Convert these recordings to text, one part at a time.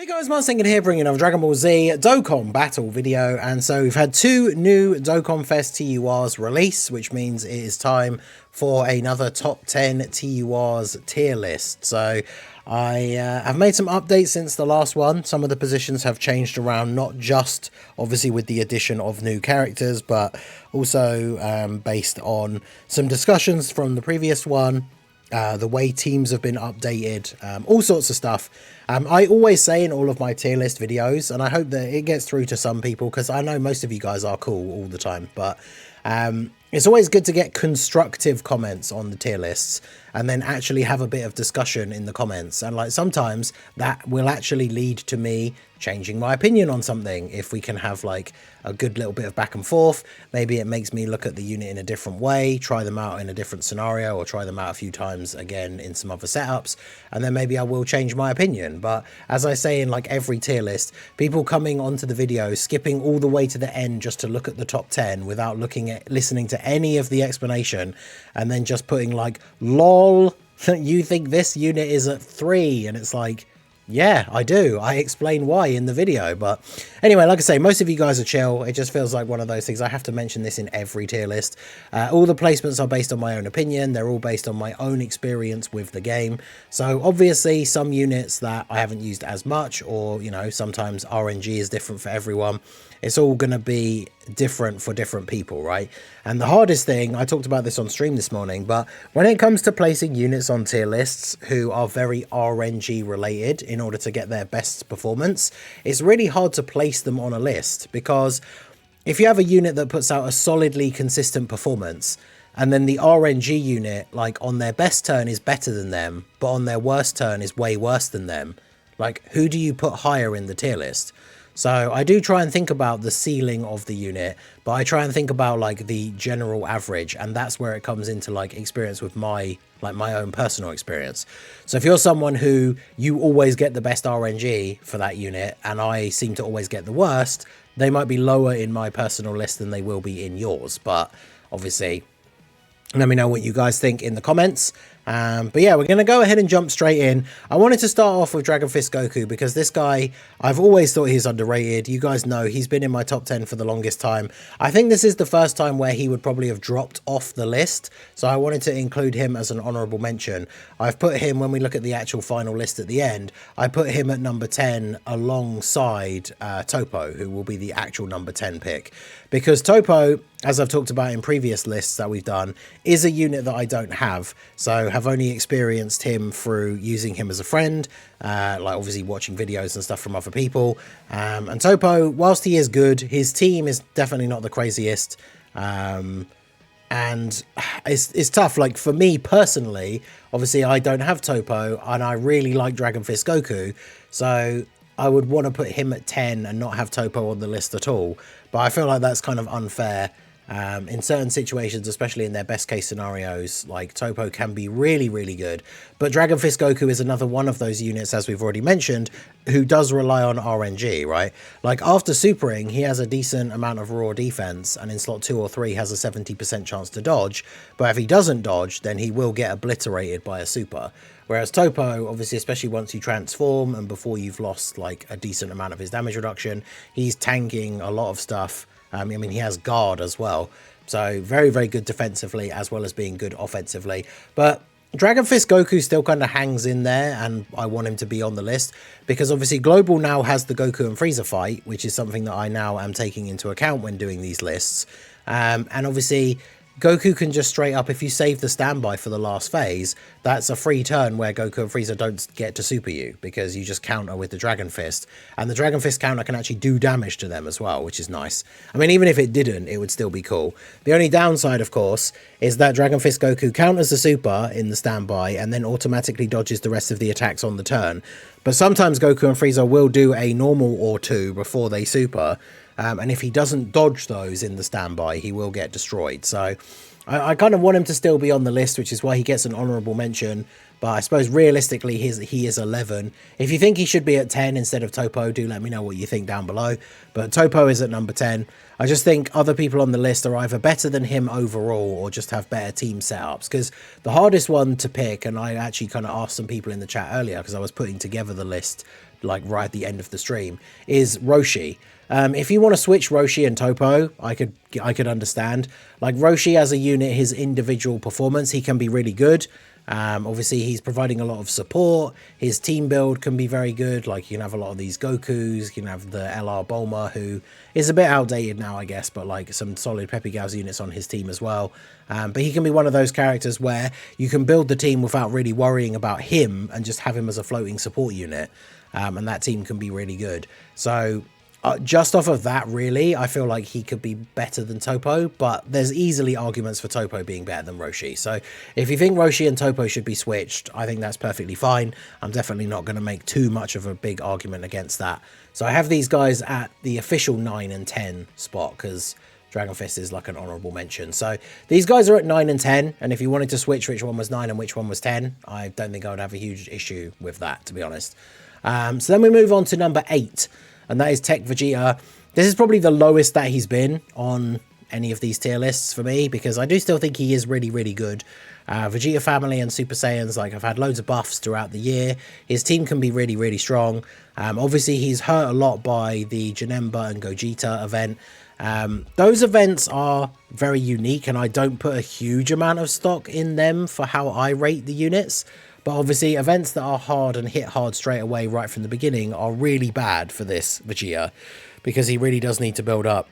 Hey guys, Martin here, bringing another Dragon Ball Z Dokkan battle video. And so we've had two new Dokkan Fest TURs release, which means it is time for another top 10 TURs tier list. So I have made some updates since the last one. Some of the positions have changed around, not just obviously with the addition of new characters, but also based on some discussions from the previous one. The way teams have been updated, all sorts of stuff. I always say in all of my tier list videos, and I hope that it gets through to some people, because I know most of you guys are cool all the time, but it's always good to get constructive comments on the tier lists and then actually have a bit of discussion in the comments. And like sometimes that will actually lead to me changing my opinion on something. If we can have like a good little bit of back and forth, maybe it makes me look at the unit in a different way, try them out in a different scenario, or try them out a few times again in some other setups, and then maybe I will change my opinion. But as I say in like every tier list, people coming onto the video, skipping all the way to the end just to look at the top 10 without listening to any of the explanation, and then just putting like, lol, you think this unit is at 3, and it's like, yeah, I do. I explain why in the video. But anyway, like I say, most of you guys are chill. It just feels like one of those things. I have to mention this in every tier list. All the placements are based on my own opinion. They're all based on my own experience with the game. So obviously some units that I haven't used as much, or, you know, sometimes RNG is different for everyone. It's all going to be different for different people, right? And the hardest thing, I talked about this on stream this morning, but when it comes to placing units on tier lists who are very RNG related in order to get their best performance, it's really hard to place them on a list, because if you have a unit that puts out a solidly consistent performance, and then the RNG unit, like on their best turn is better than them, but on their worst turn is way worse than them, like who do you put higher in the tier list? So I do try and think about the ceiling of the unit, but I try and think about like the general average, and that's where it comes into like experience with my own personal experience. So if you're someone who you always get the best RNG for that unit, and I seem to always get the worst, they might be lower in my personal list than they will be in yours. But obviously, let me know what you guys think in the comments. But yeah, we're going to go ahead and jump straight in. I wanted to start off with Dragon Fist Goku because this guy, I've always thought he's underrated. You guys know he's been in my top 10 for the longest time. I think this is the first time where he would probably have dropped off the list, so I wanted to include him as an honorable mention. I've put him, when we look at the actual final list at the end, I put him at number 10 alongside Topo, who will be the actual number 10 pick. Because Topo, as I've talked about in previous lists that we've done, is a unit that I don't have, so have only experienced him through using him as a friend, like obviously watching videos and stuff from other people. And Topo, whilst he is good, his team is definitely not the craziest, and it's tough. Like for me personally, obviously I don't have Topo, and I really like Dragon Fist Goku, so I would want to put him at 10 and not have Topo on the list at all. But I feel like that's kind of unfair. In certain situations, especially in their best case scenarios, like Topo can be really, really good. But Dragon Fist Goku is another one of those units, as we've already mentioned, who does rely on RNG, right? Like after supering, he has a decent amount of raw defense, and in slot 2 or 3 has a 70% chance to dodge. But if he doesn't dodge, then he will get obliterated by a super. Whereas Topo, obviously, especially once you transform and before you've lost like a decent amount of his damage reduction, he's tanking a lot of stuff. I mean, he has guard as well. So very, very good defensively as well as being good offensively. But Dragon Fist Goku still kind of hangs in there, and I want him to be on the list because obviously Global now has the Goku and Frieza fight, which is something that I now am taking into account when doing these lists. And obviously Goku can just straight up, if you save the standby for the last phase, that's a free turn where Goku and Frieza don't get to super you, because you just counter with the Dragon Fist, and the Dragon Fist counter can actually do damage to them as well, which is nice. I mean, even if it didn't, it would still be cool. The only downside, of course, is that Dragon Fist Goku counters the super in the standby and then automatically dodges the rest of the attacks on the turn. But sometimes Goku and Frieza will do a normal or two before they super, and if he doesn't dodge those in the standby, he will get destroyed. So I kind of want him to still be on the list, which is why he gets an honorable mention. But I suppose realistically, he is 11. If you think he should be at 10 instead of Topo, do let me know what you think down below. But Topo is at number 10. I just think other people on the list are either better than him overall or just have better team setups. Because the hardest one to pick, and I actually kind of asked some people in the chat earlier because I was putting together the list like right at the end of the stream, is Roshi. If you want to switch Roshi and Topo, I could understand. Like Roshi as a unit, his individual performance, he can be really good. Obviously he's providing a lot of support. His team build can be very good. Like you can have a lot of these Gokus, you can have the LR Bulma, who is a bit outdated now, I guess, but like some solid Peppy Gals units on his team as well. But he can be one of those characters where you can build the team without really worrying about him and just have him as a floating support unit. And that team can be really good. So just off of that, really, I feel like he could be better than Topo, but there's easily arguments for Topo being better than Roshi. So if you think Roshi and Topo should be switched, I think that's perfectly fine. I'm definitely not going to make too much of a big argument against that. So I have these guys at the official 9 and 10 spot because Dragon Fist is like an honorable mention. So these guys are at 9 and 10, and if you wanted to switch which one was 9 and which one was 10, I don't think I would have a huge issue with that, to be honest. So then we move on to number 8, and that is Tech Vegeta. This is probably the lowest that he's been on any of these tier lists for me, because I do still think he is really, really good. Vegeta Family and Super Saiyans, like, I've had loads of buffs throughout the year. His team can be really, really strong. Obviously, he's hurt a lot by the Janemba and Gogeta event. Those events are very unique, and I don't put a huge amount of stock in them for how I rate the units. But obviously, events that are hard and hit hard straight away right from the beginning are really bad for this Vegeta, because he really does need to build up.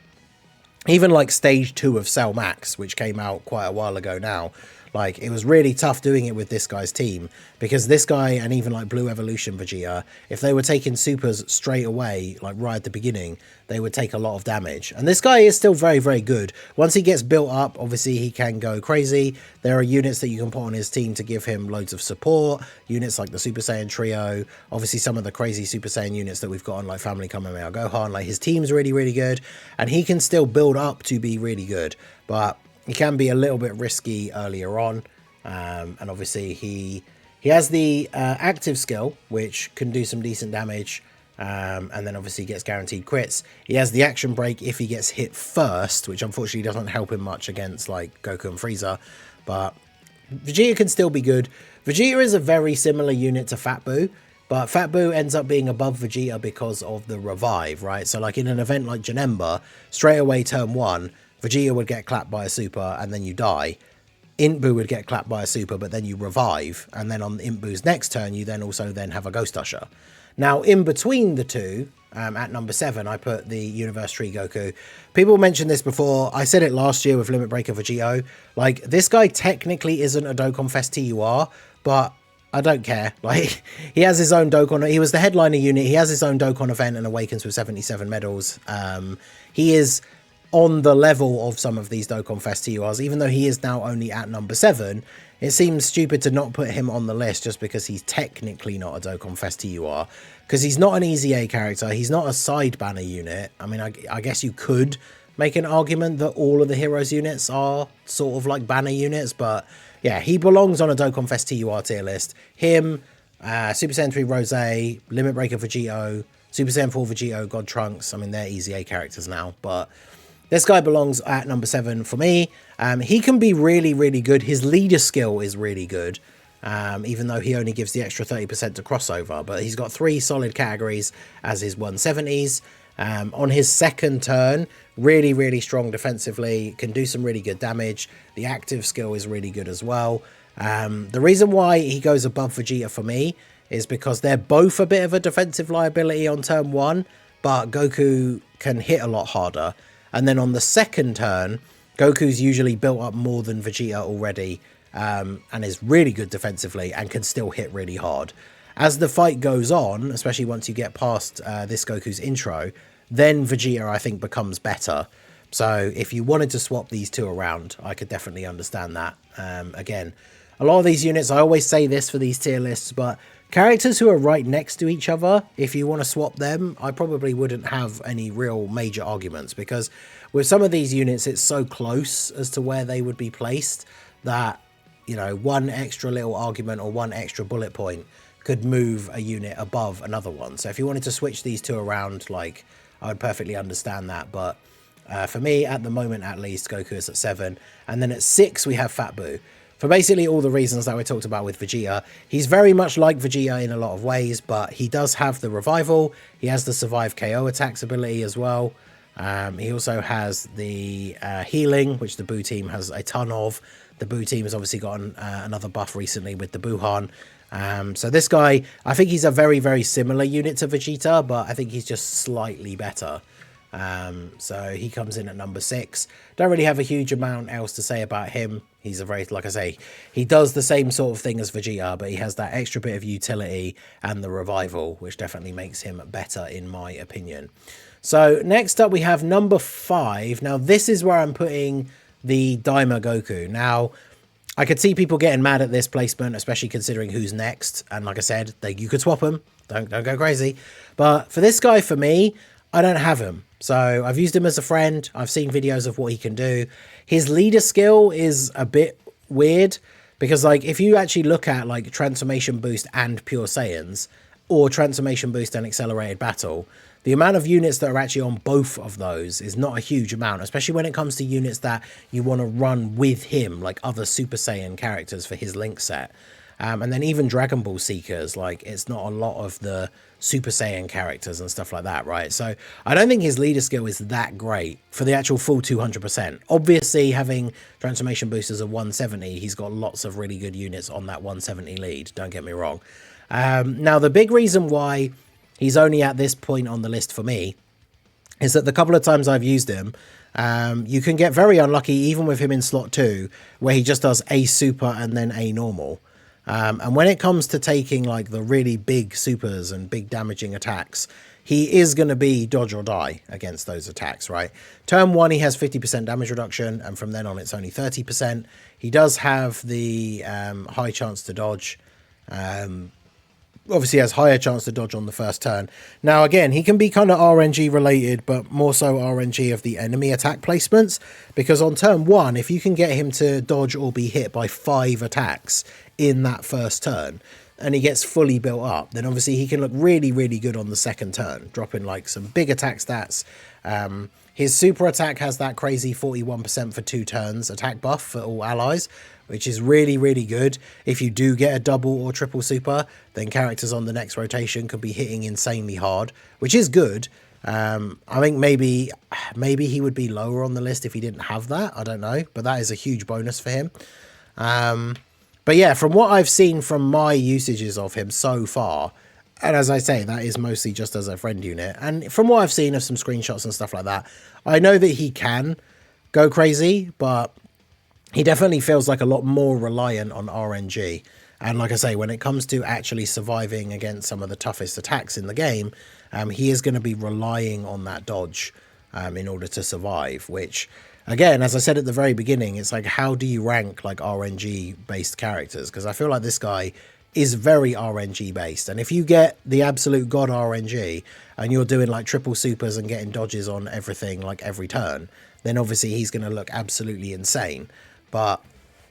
Even like stage 2 of Cell Max, which came out quite a while ago now, like it was really tough doing it with this guy's team, because this guy and even like Blue Evolution Vegeta, if they were taking supers straight away, like right at the beginning, they would take a lot of damage. And this guy is still very, very good. Once he gets built up, obviously he can go crazy. There are units that you can put on his team to give him loads of support. Units like the Super Saiyan Trio, obviously some of the crazy Super Saiyan units that we've got on like Family Kamehameha Gohan, like his team's really, really good. And he can still build up to be really good. But he can be a little bit risky earlier on, and obviously he has the active skill, which can do some decent damage, and then obviously gets guaranteed crits. He has the action break if he gets hit first, which unfortunately doesn't help him much against like Goku and Frieza, but Vegeta can still be good. Vegeta is a very similar unit to Fat Buu, but Fat Buu ends up being above Vegeta because of the revive, right? So like in an event like Janemba, straight away turn 1, Vegeta would get clapped by a super and then you die. Int Buu would get clapped by a super, but then you revive. And then on Int Buu's next turn, you then also have a Ghost Usher. Now, in between the two, at number 7, I put the Universe Tree Goku. People mentioned this before. I said it last year with Limit Breaker Vegito. Like, this guy technically isn't a Dokkan Fest TUR, but I don't care. Like, he has his own Dokkan. He was the headliner unit. He has his own Dokkan event and awakens with 77 medals. He is on the level of some of these Dokkan Fest TURs, even though he is now only at number 7. It seems stupid to not put him on the list just because he's technically not a Dokkan Fest TUR, because he's not an Easy A character. He's not a side banner unit. I mean, I guess you could make an argument that all of the Heroes units are sort of like banner units, but yeah, he belongs on a Dokkan Fest TUR tier list. Him, Super Saiyan 3 Rose, Limit Breaker Vegito, Super Saiyan 4 Vegito, God Trunks. I mean, they're Easy A characters now, but this guy belongs at number 7 for me. He can be really, really good. His leader skill is really good, even though he only gives the extra 30% to crossover. But he's got 3 solid categories as his 170s. On his second turn, really, really strong defensively, can do some really good damage. The active skill is really good as well. The reason why he goes above Vegeta for me is because they're both a bit of a defensive liability on turn 1, but Goku can hit a lot harder. And then on the second turn, Goku's usually built up more than Vegeta already, and is really good defensively and can still hit really hard. As the fight goes on, especially once you get past this Goku's intro, then Vegeta, I think, becomes better. So if you wanted to swap these two around, I could definitely understand that. Again, a lot of these units, I always say this for these tier lists, but characters who are right next to each other, if you want to swap them, I probably wouldn't have any real major arguments, because with some of these units, it's so close as to where they would be placed that you know, one extra little argument or one extra bullet point could move a unit above another one. So if you wanted to switch these two around, like, I would perfectly understand that. But for me, at the moment at least, Goku is at 7. And then at 6, we have Fat Boo. For basically all the reasons that we talked about with Vegeta. He's very much like Vegeta in a lot of ways, but he does have the revival. He has the survive KO attacks ability as well. He also has the healing, which the Boo team has a ton of. The Boo team has obviously gotten another buff recently with the Buhan. So this guy, I think he's a very, very similar unit to Vegeta, but I think he's just slightly better. So he comes in at number 6. Don't really have a huge amount else to say about him. He's a very, like I say, he does the same sort of thing as Vegeta, but he has that extra bit of utility and the revival, which definitely makes him better in my opinion. So next up we have number 5. Now this is where I'm putting the DAIMA Goku. Now I could see people getting mad at this placement, especially considering who's next. And like I said, you could swap him. Don't go crazy. But for this guy, for me, I don't have him. So I've used him as a friend. I've seen videos of what he can do. His leader skill is a bit weird because, like, if you actually look at like transformation boost and pure Saiyans or transformation boost and accelerated battle, the amount of units that are actually on both of those is not a huge amount, especially when it comes to units that you want to run with him, like other Super Saiyan characters for his link set. And then even Dragon Ball Seekers, like, it's not a lot of the Super Saiyan characters and stuff like that, right? So I don't think his leader skill is that great for the actual full 200%. Obviously, having transformation boosters of 170, he's got lots of really good units on that 170 lead, don't get me wrong. Now, the big reason why he's only at this point on the list for me is that the couple of times I've used him, you can get very unlucky even with him in slot 2, where he just does a super and then a normal. And when it comes to taking like the really big supers and big damaging attacks, he is going to be dodge or die against those attacks, right? Turn 1, he has 50% damage reduction, and from then on it's only 30%. He does have the high chance to dodge. Obviously has higher chance to dodge on the first turn. Now again, he can be kind of RNG related, but more so RNG of the enemy attack placements, because on turn 1, if you can get him to dodge or be hit by 5 attacks in that first turn and he gets fully built up, then obviously he can look really, really good on the second turn, dropping like some big attack stats. His super attack has that crazy 41% for 2 turns attack buff for all allies, which is really, really good. If you do get a double or triple super, then characters on the next rotation could be hitting insanely hard, which is good. I think maybe he would be lower on the list if he didn't have that. I don't know, but that is a huge bonus for him. But yeah, from what I've seen from my usages of him so far, and as I say, that is mostly just as a friend unit, and from what I've seen of some screenshots and stuff like that, I know that he can go crazy, but he definitely feels like a lot more reliant on RNG. And like I say, when it comes to actually surviving against some of the toughest attacks in the game, he is going to be relying on that dodge in order to survive, which, again, as I said at the very beginning, it's like, how do you rank like RNG based characters? Because I feel like this guy is very RNG based, and if you get the absolute god RNG and you're doing like triple supers and getting dodges on everything like every turn, then obviously he's going to look absolutely insane. But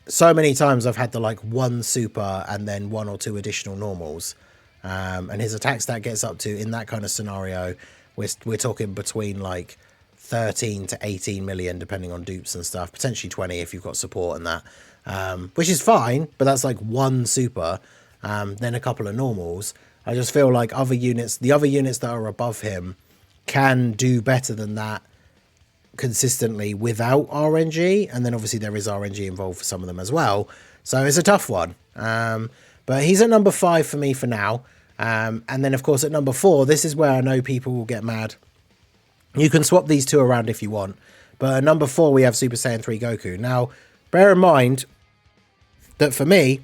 so many times I've had the like 1 super and then 1 or 2 additional normals, and his attack stat gets up to, in that kind of scenario, we're talking between like 13 to 18 million depending on dupes and stuff, potentially 20 if you've got support and that, which is fine, but that's like 1 super, then a couple of normals. I just feel like the other units that are above him can do better than that consistently without RNG, and then obviously there is RNG involved for some of them as well, so it's a tough one. But he's at number 5 for me for now, and then of course at number 4, this is where I know people will get mad. You can swap these two around if you want, but at number 4 we have Super Saiyan 3 Goku. Now bear in mind that for me,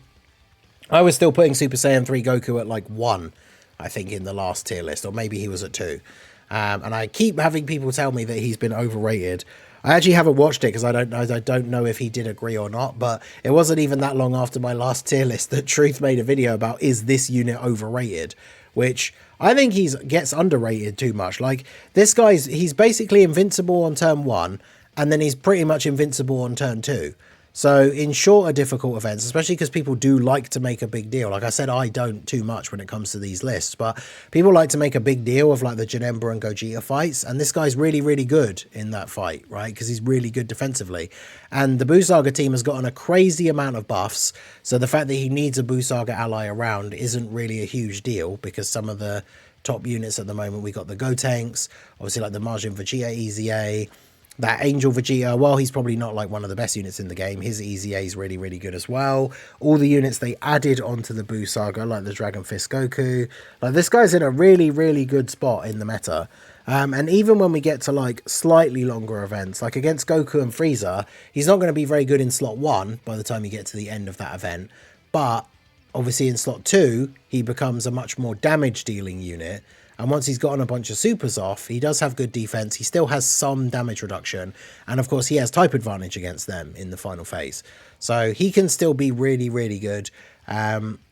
I was still putting Super Saiyan 3 Goku at like 1, I think, in the last tier list, or maybe he was at 2. And I keep having people tell me that he's been overrated. I actually haven't watched it because I don't know if he did agree or not, but it wasn't even that long after my last tier list that Truth made a video about, is this unit overrated? Which I think gets underrated too much. Like, this he's basically invincible on turn 1, and then he's pretty much invincible on turn 2. So in shorter difficult events, especially because people do like to make a big deal. Like I said, I don't too much when it comes to these lists, but people like to make a big deal of like the Janemba and Gogeta fights. And this guy's really, really good in that fight, right? Because he's really good defensively. And the Buu Saga team has gotten a crazy amount of buffs. So the fact that he needs a Buu Saga ally around isn't really a huge deal, because some of the top units at the moment, we got the Gotenks, obviously like the Majin Vegeta EZA, that Angel Vegeta, well, he's probably not like one of the best units in the game. His EZA is really, really good as well. All the units they added onto the Buu Saga, like the Dragon Fist Goku. Like, this guy's in a really, really good spot in the meta. And even when we get to like slightly longer events, like against Goku and Frieza, he's not going to be very good in slot 1 by the time you get to the end of that event. But obviously in slot 2, he becomes a much more damage dealing unit. And once he's gotten a bunch of supers off, he does have good defense. He still has some damage reduction. And of course, he has type advantage against them in the final phase. So he can still be really, really good.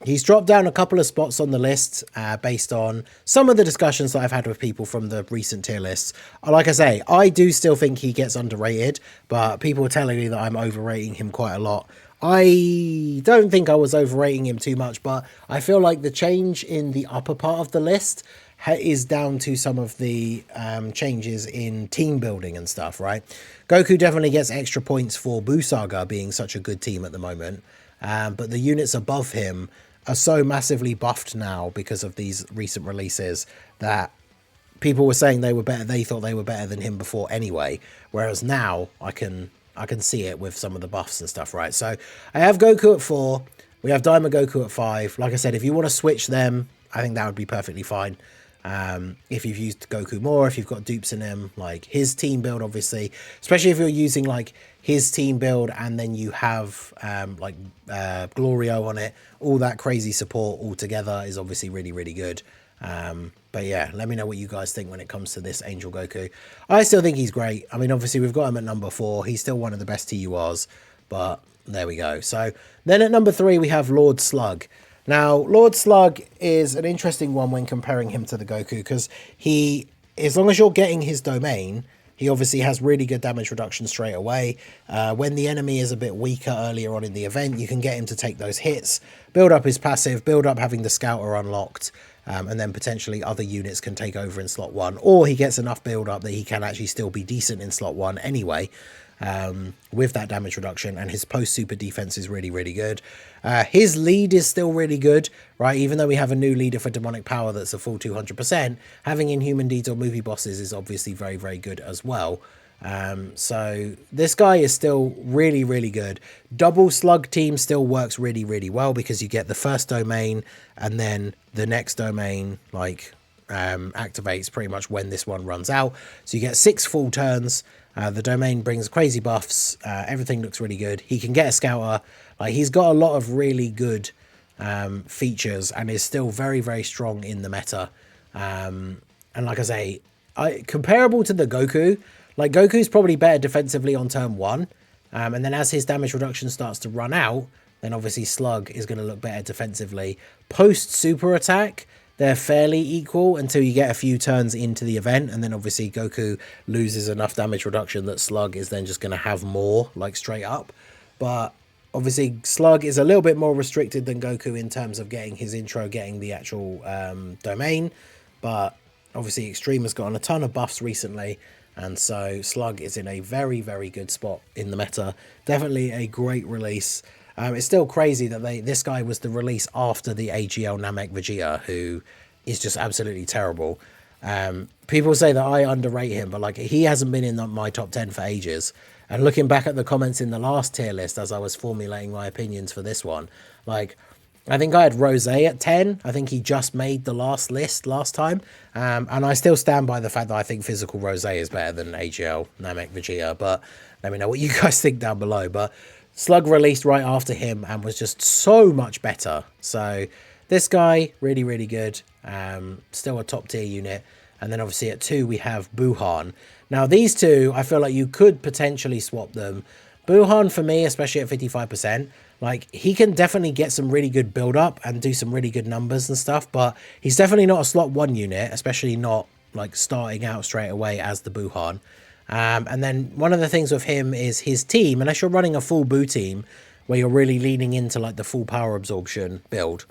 He's dropped down a couple of spots on the list based on some of the discussions that I've had with people from the recent tier lists. Like I say, I do still think he gets underrated, but people are telling me that I'm overrating him quite a lot. I don't think I was overrating him too much, but I feel like the change in the upper part of the list is down to some of the changes in team building and stuff, right? Goku definitely gets extra points for Buu Saga being such a good team at the moment, but the units above him are so massively buffed now because of these recent releases that people were saying they were better. They thought they were better than him before anyway, whereas now I can see it with some of the buffs and stuff, right? So I have Goku at 4. We have DAIMA Goku at 5. Like I said, if you want to switch them, I think that would be perfectly fine. If you've used Goku more, if you've got dupes in him, like his team build, obviously, especially if you're using like his team build and then you have Glorio on it, all that crazy support all together is obviously really, really good. But yeah, let me know what you guys think when it comes to this Angel Goku. I still think he's great. I mean, obviously we've got him at number 4. He's still one of the best TURs, but there we go. So then at number 3, we have Lord Slug. Now, Lord Slug is an interesting one when comparing him to the Goku, because he, as long as you're getting his domain, he obviously has really good damage reduction straight away. When the enemy is a bit weaker earlier on in the event, you can get him to take those hits, build up his passive, build up having the Scouter unlocked, and then potentially other units can take over in slot 1, or he gets enough build up that he can actually still be decent in slot 1 anyway. With that damage reduction, and his post super defense is really, really good. His lead is still really good, right? Even though we have a new leader for demonic power that's a full 200%, having inhuman deeds or movie bosses is obviously very, very good as well. So this guy is still really, really good. Double Slug team still works really, really well, because you get the first domain and then the next domain like activates pretty much when this one runs out. So you get 6 full turns. The domain brings crazy buffs. Everything looks really good. He can get a Scouter. Like, he's got a lot of really good features and is still very, very strong in the meta. And like I say, comparable to the Goku, like Goku's probably better defensively on turn 1. And then as his damage reduction starts to run out, then obviously Slug is going to look better defensively. Post super attack, they're fairly equal until you get a few turns into the event, and then obviously Goku loses enough damage reduction that Slug is then just going to have more, like, straight up. But obviously Slug is a little bit more restricted than Goku in terms of getting his intro, getting the actual domain. But obviously Extreme has gotten a ton of buffs recently, and so Slug is in a very, very good spot in the meta. Definitely a great release. It's still crazy that this guy was the release after the AGL Namek Vegeta, who is just absolutely terrible. People say that I underrate him, but like, he hasn't been in my top 10 for ages. And looking back at the comments in the last tier list as I was formulating my opinions for this one, like, I think I had Rose at 10. I think he just made the last list last time. And I still stand by the fact that I think physical Rose is better than AGL Namek Vegeta. But let me know what you guys think down below. But Slug released right after him and was just so much better. So this guy, really, really good. Still a top tier unit. And then obviously at 2, we have Buhan. Now these two, I feel like you could potentially swap them. Buhan, for me, especially at 55%, like, he can definitely get some really good build up and do some really good numbers and stuff. But he's definitely not a slot 1 unit, especially not like starting out straight away as the Buhan. And then one of the things with him is his team, unless you're running a full Boo team where you're really leaning into like the full power absorption build,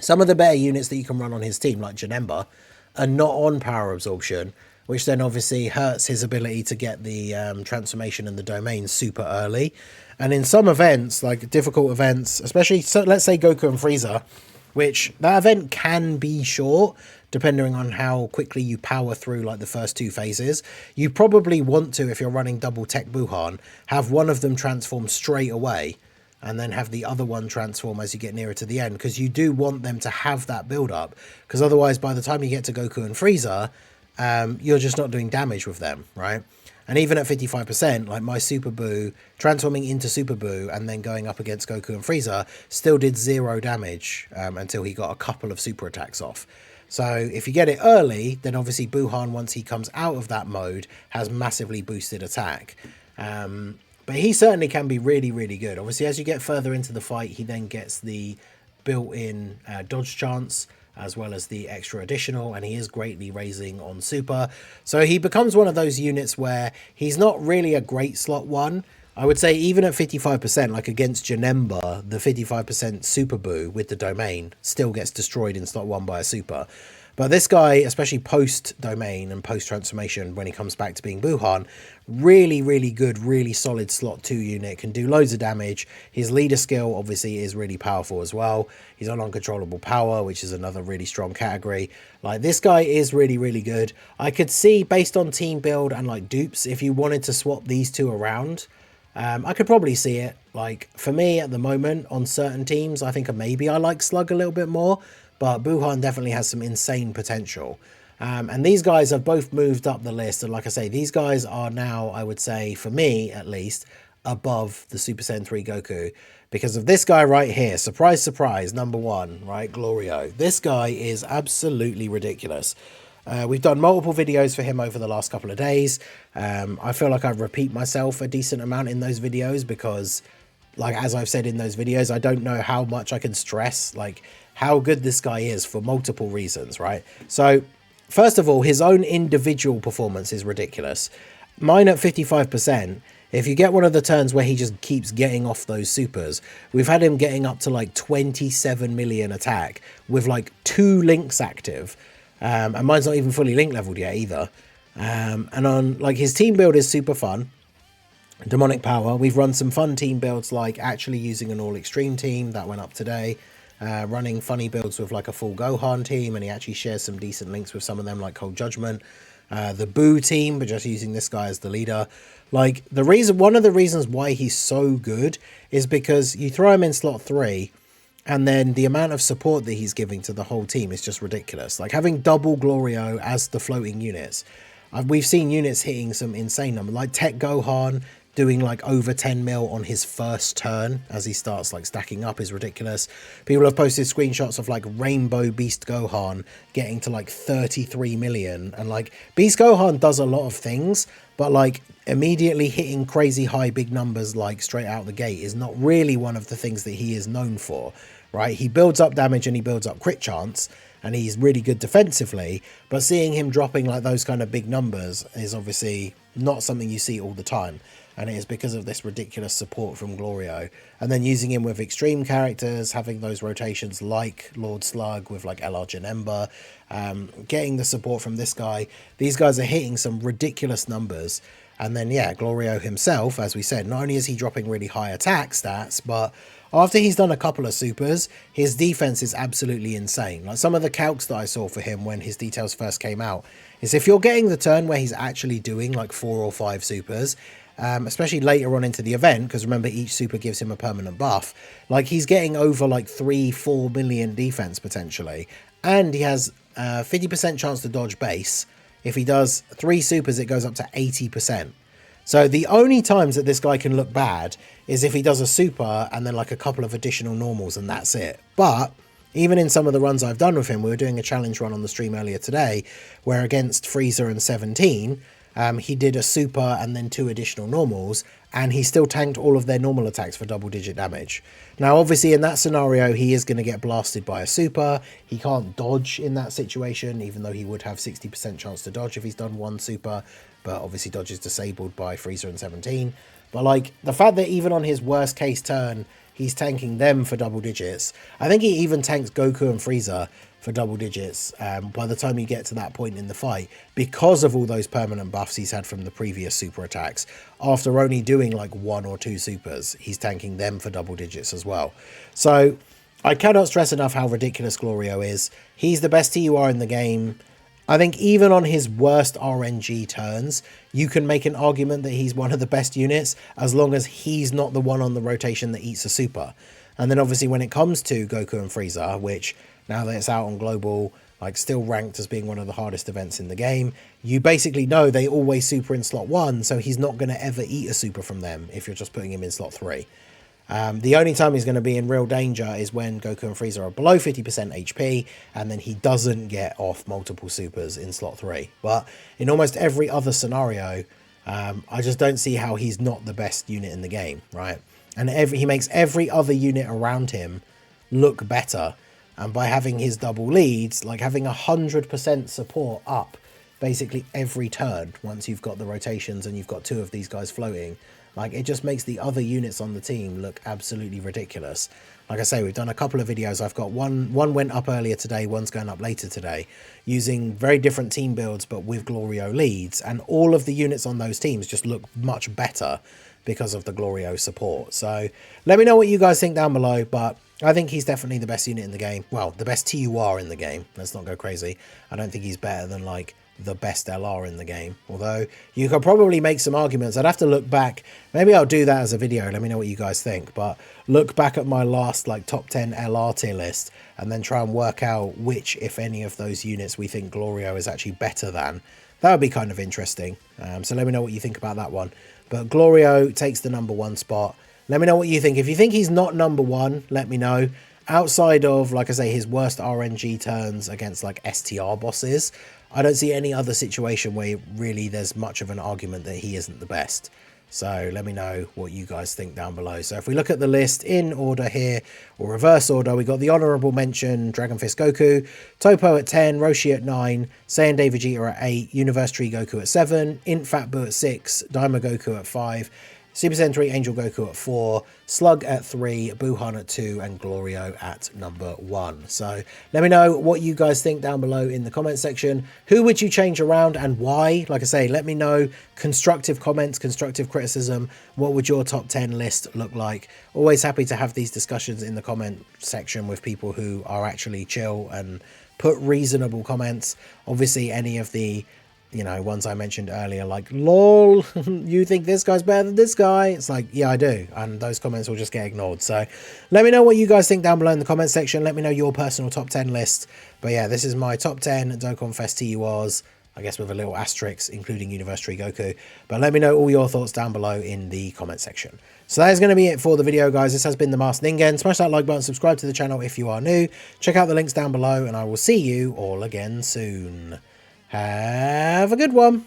some of the better units that you can run on his team, like Janemba, are not on power absorption, which then obviously hurts his ability to get the transformation and the domain super early. And in some events, like difficult events, especially, so let's say Goku and Frieza, which that event can be short, depending on how quickly you power through like the first two phases. You probably want to, if you're running double tech Buhan, have one of them transform straight away and then have the other one transform as you get nearer to the end, because you do want them to have that build up, because otherwise by the time you get to Goku and Frieza, you're just not doing damage with them, right? And even at 55%, like my Super Buu transforming into Super Buu and then going up against Goku and Frieza still did 0 damage until he got a couple of super attacks off. So if you get it early, then obviously Buhan, once he comes out of that mode, has massively boosted attack. But he certainly can be really, really good. Obviously, as you get further into the fight, he then gets the built-in dodge chance, as well as the extra additional, and he is greatly raising on super. So he becomes one of those units where he's not really a great slot one. I would say even at 55%, like against Janemba, the 55% Super Buu with the domain still gets destroyed in slot 1 by a super. But this guy, especially post-domain and post-transformation, when he comes back to being Buhan, really, really good, really solid slot 2 unit, can do loads of damage. His leader skill, obviously, is really powerful as well. He's on uncontrollable power, which is another really strong category. Like, this guy is really, really good. I could see, based on team build and, like, dupes, if you wanted to swap these two around, I could probably see it. Like, for me, at the moment, on certain teams, I think maybe I like Slug a little bit more, but Buhan definitely has some insane potential. And these guys have both moved up the list. And like I say, these guys are now, I would say, for me at least, above the Super Saiyan 3 Goku. Because of this guy right here. Surprise, surprise, number 1, right? Glorio. This guy is absolutely ridiculous. We've done multiple videos for him over the last couple of days. I feel like I repeat myself a decent amount in those videos because, like, as I've said in those videos, I don't know how much I can stress, like, how good this guy is for multiple reasons, right? So, first of all, his own individual performance is ridiculous. Mine at 55%, if you get one of the turns where he just keeps getting off those supers, we've had him getting up to like 27 million attack with like 2 links active. And mine's not even fully link leveled yet either. And on, like, his team build is super fun. Demonic Power. We've run some fun team builds, like actually using an all extreme team that went up today. Running funny builds with like a full Gohan team, and he actually shares some decent links with some of them, like Cold Judgment. The Boo team, but just using this guy as the leader. Like, one of the reasons why he's so good is because you throw him in slot 3, and then the amount of support that he's giving to the whole team is just ridiculous. Like, having double Glorio as the floating units. We've seen units hitting some insane numbers, like Tech Gohan doing like over 10 mil on his first turn as he starts like stacking up is ridiculous. People have posted screenshots of like Rainbow Beast Gohan getting to like 33 million. And like, Beast Gohan does a lot of things, but like immediately hitting crazy high big numbers like straight out the gate is not really one of the things that he is known for, right? He builds up damage and he builds up crit chance, and he's really good defensively, but seeing him dropping like those kind of big numbers is obviously not something you see all the time. And it is because of this ridiculous support from Glorio. And then using him with extreme characters, having those rotations like Lord Slug with like LR Janemba, getting the support from this guy. These guys are hitting some ridiculous numbers. And then, yeah, Glorio himself, as we said, not only is he dropping really high attack stats, but after he's done a couple of supers, his defense is absolutely insane. Like, some of the calcs that I saw for him when his details first came out is if you're getting the turn where he's actually doing like 4 or 5 supers, especially later on into the event, because remember, each super gives him a permanent buff, like he's getting over like 3-4 million defense potentially, and he has 50% chance to dodge base. If he does 3 supers, it goes up to 80%. So the only times that this guy can look bad is if he does a super and then like a couple of additional normals, and that's it. But even in some of the runs I've done with him, we were doing a challenge run on the stream earlier today where against Frieza and 17, he did a super and then 2 additional normals, and he still tanked all of their normal attacks for double-digit damage. Now, obviously, in that scenario, he is going to get blasted by a super. He can't dodge in that situation, even though he would have 60% chance to dodge if he's done 1 super, but obviously dodge is disabled by Frieza and 17. But, like, the fact that even on his worst-case turn, he's tanking them for double digits. I think he even tanks Goku and Frieza for double digits by the time you get to that point in the fight, because of all those permanent buffs he's had from the previous super attacks. After only doing like 1 or 2 supers, he's tanking them for double digits as well. So I cannot stress enough how ridiculous Glorio is. He's the best TUR in the game. I think even on his worst RNG turns, you can make an argument that he's one of the best units, as long as he's not the one on the rotation that eats a super. And then obviously when it comes to Goku and Frieza, which now that it's out on global, like still ranked as being one of the hardest events in the game, you basically know they always super in slot 1, so he's not going to ever eat a super from them if you're just putting him in slot 3. The only time he's going to be in real danger is when Goku and Frieza are below 50% HP, and then he doesn't get off multiple supers in slot 3. But in almost every other scenario, I just don't see how he's not the best unit in the game, right? And he makes every other unit around him look better. And by having his double leads, like having 100% support up basically every turn, once you've got the rotations and you've got 2 of these guys floating, like it just makes the other units on the team look absolutely ridiculous. Like I say, we've done a couple of videos. I've got one went up earlier today, one's going up later today, using very different team builds but with Glorio leads, and all of the units on those teams just look much better because of the Glorio support. So let me know what you guys think down below, but I think he's definitely the best unit in the game. Well, the best TUR in the game. Let's not go crazy. I don't think he's better than like the best LR in the game, although you could probably make some arguments. I'd have to look back. Maybe I'll do that as a video. Let me know what you guys think, but look back at my last like top 10 LR tier list and then try and work out which, if any, of those units we think Glorio is actually better than. That would be kind of interesting. So let me know what you think about that one. But Glorio takes the #1 spot. Let me know what you think. If you think he's not #1, let me know. Outside of, like I say, his worst RNG turns against like STR bosses, I don't see any other situation where really there's much of an argument that he isn't the best. So let me know what you guys think down below. So if we look at the list in order here, or reverse order, we got the honourable mention, Dragon Fist Goku, Topo at 10, Roshi at 9, Saiyan Day Vegeta at 8, Universe Tree Goku at 7, Int Fat Boo at 6, Daima Goku at 5, Super Saiyan 3 Angel Goku at 4, Slug at 3, Buhan at 2, and Glorio at #1. So let me know what you guys think down below in the comment section. Who would you change around and why? Like I say, let me know constructive comments, constructive criticism. What would your top 10 list look like? Always happy to have these discussions in the comment section with people who are actually chill and put reasonable comments. Obviously, any of the ones I mentioned earlier, like, lol, you think this guy's better than this guy? It's like, yeah, I do. And those comments will just get ignored. So let me know what you guys think down below in the comment section. Let me know your personal top 10 list. But yeah, this is my top 10 Dokkan Fest TURs, I guess with a little asterisk, including Universe Tree Goku. But let me know all your thoughts down below in the comment section. So that is going to be it for the video, guys. This has been the Masked Ningen. Smash that like button, subscribe to the channel if you are new. Check out the links down below, and I will see you all again soon. Have a good one.